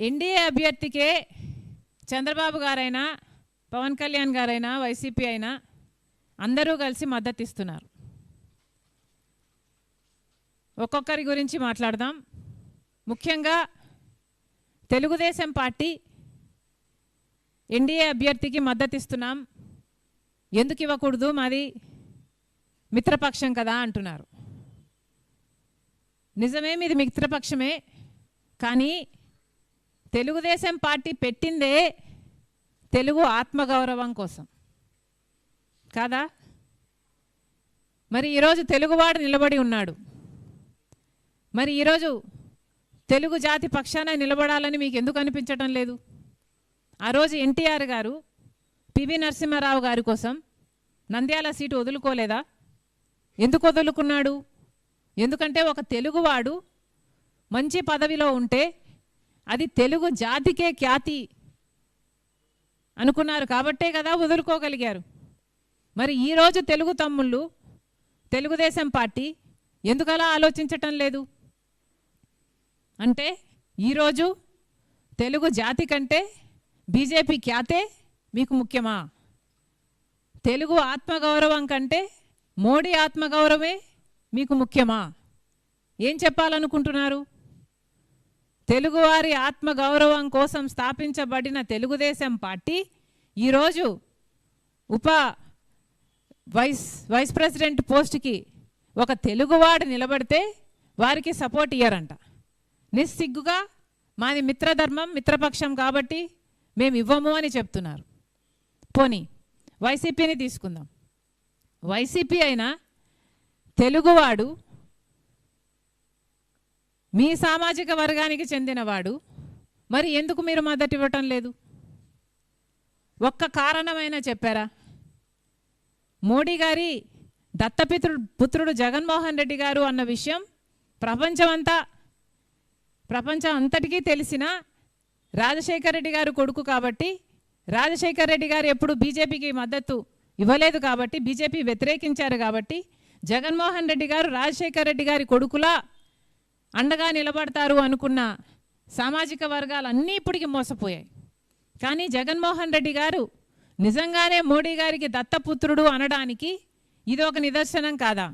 NDA అభ్యర్థికే Chandrababu గారైనా పవన్ కళ్యాణ్ గారైనా YCP అయినా అందరూ కలిసి మద్దతు ఇస్తున్నారు. ఒక్కొక్కరి గురించి మాట్లాడదాం. ముఖ్యంగా తెలుగుదేశం పార్టీ ఎన్డీఏ అభ్యర్థికి మద్దతు ఇస్తున్నాం, ఎందుకు ఇవ్వకూడదు, మాది మిత్రపక్షం కదా అంటున్నారు. నిజమే, మీది మిత్రపక్షమే. కానీ తెలుగుదేశం పార్టీ పెట్టిందే తెలుగు ఆత్మగౌరవం కోసం కాదా? మరి ఈరోజు తెలుగువాడు నిలబడి ఉన్నాడు. మరి ఈరోజు తెలుగు జాతి పక్షాన నిలబడాలని మీకు ఎందుకు అనిపించటం లేదు? ఆ రోజు ఎన్టీఆర్ గారు పివి నరసింహారావు గారి కోసం నంద్యాల సీటు వదులుకోలేదా? ఎందుకు వదులుకున్నాడు? ఎందుకంటే ఒక తెలుగువాడు మంచి పదవిలో ఉంటే అది తెలుగు జాతికే ఖ్యాతి అనుకున్నారు కాబట్టే కదా వదులుకోగలిగారు. మరి ఈరోజు తెలుగు తమ్ముళ్ళు తెలుగుదేశం పార్టీ ఎందుకలా ఆలోచించటం లేదు? అంటే ఈరోజు తెలుగు జాతి కంటే బీజేపీ ఖ్యాతే మీకు ముఖ్యమా? తెలుగు ఆత్మగౌరవం కంటే మోడీ ఆత్మగౌరవమే మీకు ముఖ్యమా? ఏం చెప్పాలనుకుంటున్నారు? తెలుగువారి ఆత్మగౌరవం కోసం స్థాపించబడిన తెలుగుదేశం పార్టీ ఈరోజు వైస్ ప్రెసిడెంట్ పోస్ట్కి ఒక తెలుగువాడు నిలబడితే వారికి సపోర్ట్ ఇయ్యరంట. నిస్సిగ్గుగా మాది మిత్రధర్మం, మిత్రపక్షం కాబట్టి మేము ఇవ్వము అని చెప్తున్నారు. పోనీ వైసీపీని తీసుకుందాం. వైసీపీ అయినా తెలుగువాడు, మీ సామాజిక వర్గానికి చెందినవాడు, మరి ఎందుకు మీరు మద్దతు ఇవ్వటం లేదు? ఒక్క కారణమైనా చెప్పారా? మోడీ గారి దత్తపుత్రుడు జగన్మోహన్ రెడ్డి గారు అన్న విషయం ప్రపంచం అంతటికీ తెలిసిన రాజశేఖర్ రెడ్డి గారు కొడుకు కాబట్టి, రాజశేఖర్ రెడ్డి గారు ఎప్పుడు బీజేపీకి మద్దతు ఇవ్వలేదు కాబట్టి, బీజేపీ వ్యతిరేకించారు కాబట్టి జగన్మోహన్ రెడ్డి గారు రాజశేఖర్ రెడ్డి గారి కొడుకులా అండగా నిలబడతారు అనుకున్న సామాజిక వర్గాలన్నీ ఇప్పటికి మోసపోయాయి. కానీ జగన్మోహన్ రెడ్డి గారు నిజంగానే మోడీ గారికి దత్తపుత్రుడు అనడానికి ఇది ఒక నిదర్శనం కాదా?